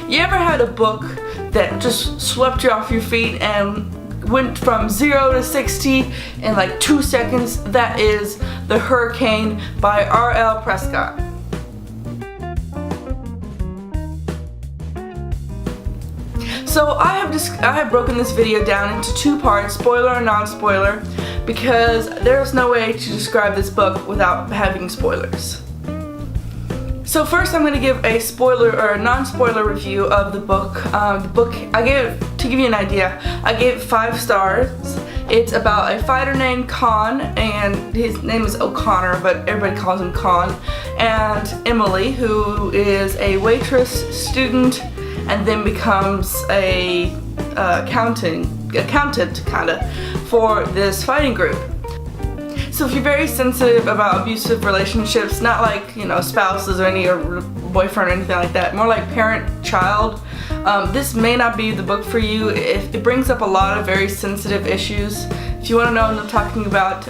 You ever had a book that just swept you off your feet and went from 0 to 60 in like 2 seconds? That is The Hurricane by R.L. Prescott. So I have broken this video down into 2 parts, spoiler and non-spoiler, because there's no way to describe this book without having spoilers. So first I'm going to give a spoiler or a non-spoiler review of the book. To give you an idea, I gave it 5 stars. It's about a fighter named Khan, and his name is O'Connor, but everybody calls him Khan, and Emily, who is a waitress student and then becomes a accountant kinda for this fighting group. So if you're very sensitive about abusive relationships, not like, you know, spouses or or boyfriend or anything like that, more like parent-child, this may not be the book for you. It brings up a lot of very sensitive issues. If you want to know what I'm talking about,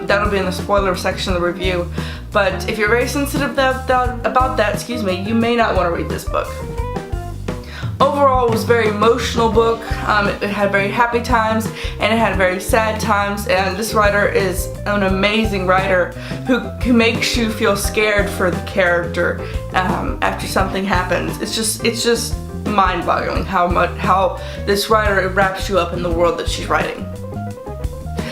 that'll be in the spoiler section of the review. But if you're very sensitive about that, you may not want to read this book. Overall, it was a very emotional book. It had very happy times and it had very sad times, and this writer is an amazing writer who makes you feel scared for the character after something happens. It's just mind-boggling how this writer wraps you up in the world that she's writing.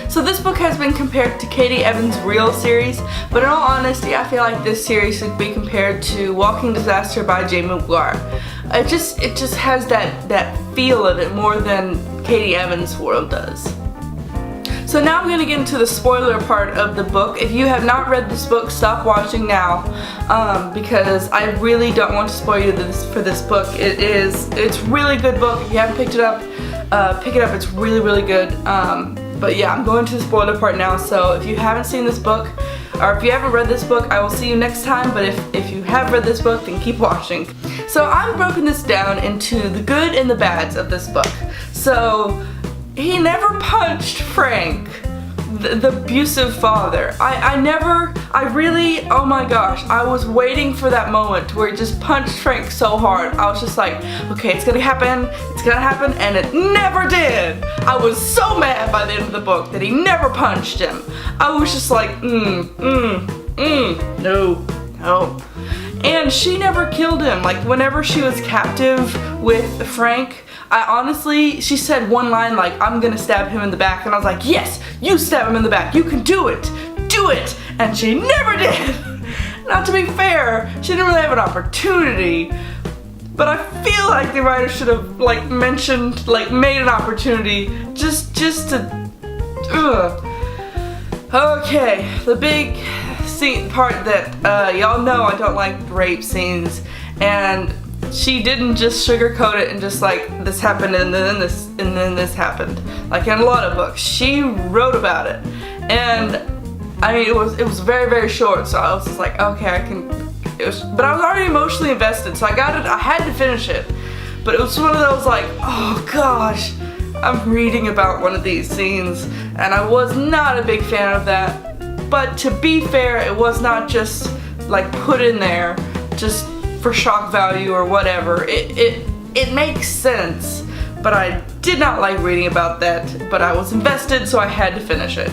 So this book has been compared to Katie Evans' Real series, but in all honesty, I feel like this series should be compared to Walking Disaster by Jamie McGuire. It just has that feel of it more than Katie Evans' world does. So now I'm going to get into the spoiler part of the book. If you have not read this book, stop watching now, because I really don't want to spoil you for this book. It's a really good book. If you haven't picked it up, pick it up. It's really, really good. But yeah, I'm going to the spoiler part now, so if you haven't seen this book, or if you haven't read this book, I will see you next time, but if you have read this book, then keep watching. So I've broken this down into the good and the bads of this book. So, he never punched Frank, the abusive father. Oh my gosh, I was waiting for that moment where he just punched Frank so hard. I was just like, okay, it's gonna happen, and it never did. I was so mad by the end of the book that he never punched him. I was just like, no. And she never killed him. Like, whenever she was captive with Frank, she said one line like, I'm gonna stab him in the back, and I was like, yes, you stab him in the back, you can do it, and she never did. Not to be fair, she didn't really have an opportunity, but I feel like the writer should have made an opportunity just to, Okay, the big part that, y'all know I don't like rape scenes, and she didn't just sugarcoat it and just like, this happened and then this happened. Like in a lot of books, she wrote about it, and I mean it was very, very short, so I was just like, okay, but I was already emotionally invested, so I had to finish it. But it was one of those like, oh gosh, I'm reading about one of these scenes, and I was not a big fan of that. But to be fair, it was not just like put in there just for shock value or whatever. It makes sense, but I did not like reading about that, but I was invested, so I had to finish it.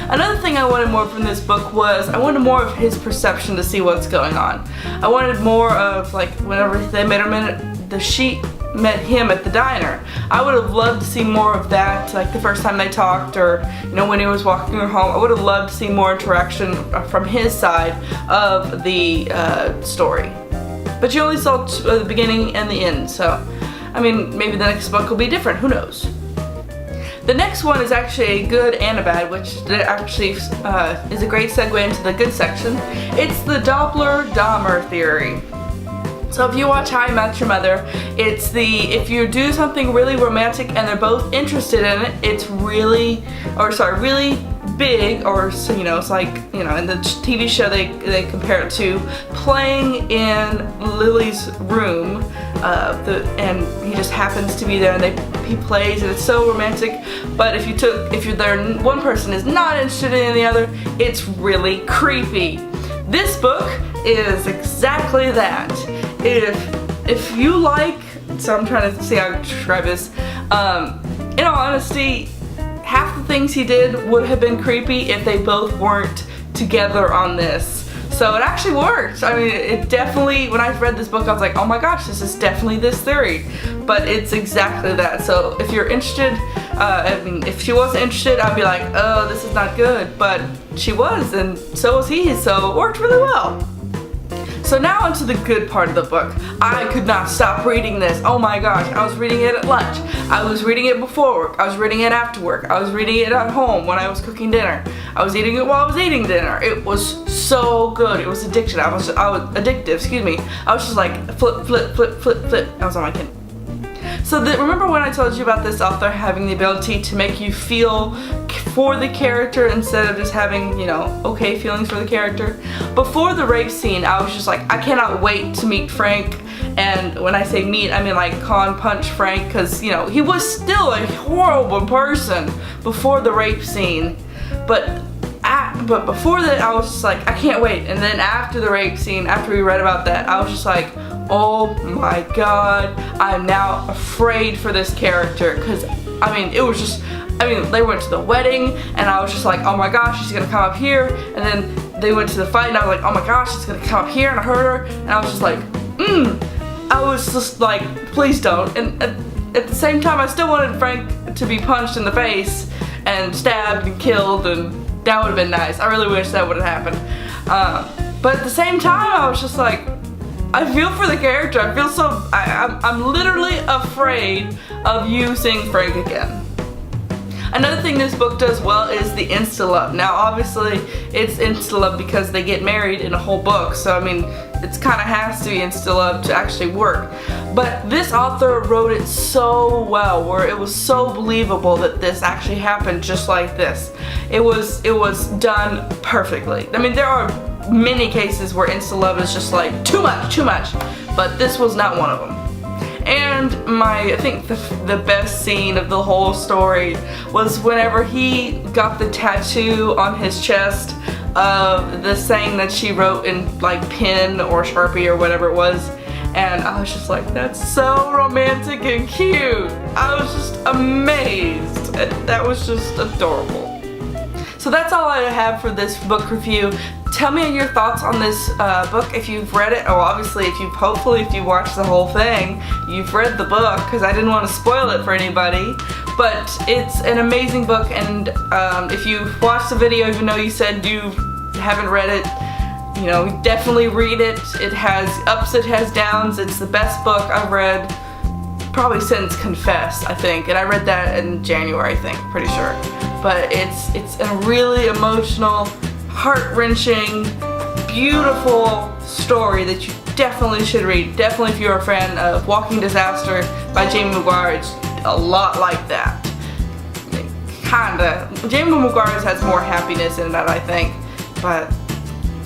Another thing I wanted more from this book was I wanted more of his perception to see what's going on. I wanted more of, like, whenever they she met him at the diner. I would have loved to see more of that, like the first time they talked, or, you know, when he was walking her home. I would have loved to see more interaction from his side of the story. But you only saw the beginning and the end, so, I mean, maybe the next book will be different, who knows. The next one is actually a good and a bad, which actually is a great segue into the good section. It's the Doppler-Dahmer theory. So if you watch How I Met Your Mother, it's if you do something really romantic and they're both interested in it, it's really big, or, you know, it's like, you know, in the TV show they compare it to playing in Lily's room, and he just happens to be there, and he plays, and it's so romantic. But if one person is not interested in the other, it's really creepy. This book is exactly that. If if you like, so I'm trying to see how to describe this, in all honesty, half the things he did would have been creepy if they both weren't together on this. So it actually worked. I mean, it definitely, when I read this book, I was like, oh my gosh, this is definitely this theory. But it's exactly that. So if you're interested, I mean, if she wasn't interested, I'd be like, oh, this is not good. But she was, and so was he, so it worked really well. So now onto the good part of the book. I could not stop reading this. Oh my gosh, I was reading it at lunch. I was reading it before work. I was reading it after work. I was reading it at home when I was cooking dinner. I was eating it while I was eating dinner. It was so good. It was addictive. I was addictive, excuse me. I was just like flip, flip, flip, flip, flip. I was on my Kindle. So remember when I told you about this author having the ability to make you feel for the character instead of just having, you know, okay feelings for the character? Before the rape scene, I was just like, I cannot wait to meet Frank. And when I say meet, I mean like con punch Frank, because, you know, he was still a horrible person before the rape scene. But before that, I was just like, I can't wait. And then after the rape scene, after we read about that, I was just like, oh my god, I'm now afraid for this character. Because, I mean, it was just, I mean, they went to the wedding, and I was just like, oh my gosh, she's gonna come up here. And then they went to the fight, and I was like, oh my gosh, she's gonna come up here and hurt her. And I was just like, I was just like, please don't. And at the same time, I still wanted Frank to be punched in the face and stabbed and killed, and that would have been nice. I really wish that would have happened. But at the same time, I was just like, I feel for the character. I feel so, I'm literally afraid of you seeing Frank again. Another thing this book does well is the insta-love. Now obviously it's insta-love because they get married in a whole book, so I mean it's kind of has to be insta-love to actually work. But this author wrote it so well, where it was so believable that this actually happened just like this. It was done perfectly. I mean, there are many cases where insta-love is just like too much, but this was not one of them. And I think the best scene of the whole story was whenever he got the tattoo on his chest of the saying that she wrote in like pen or Sharpie or whatever it was. And I was just like, that's so romantic and cute. I was just amazed. That was just adorable. So that's all I have for this book review. Tell me your thoughts on this book if you've read it. Oh, obviously hopefully if you watched the whole thing, you've read the book, because I didn't want to spoil it for anybody. But it's an amazing book, and if you watched the video, even though you said you haven't read it, you know, definitely read it. It has ups, it has downs. It's the best book I've read probably since Confess, I think. And I read that in January, I think, pretty sure. But it's a really emotional, heart-wrenching, beautiful story that you definitely should read. Definitely if you're a fan of Walking Disaster by Jamie McGuire. It's a lot like that. Kinda. Jamie McGuire has more happiness in that, I think. But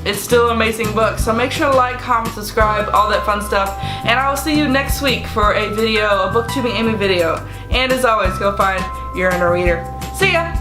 it's still an amazing book. So make sure to like, comment, subscribe, all that fun stuff. And I will see you next week for a video, a BookTubing Amy video. And as always, go find your inner reader. See ya!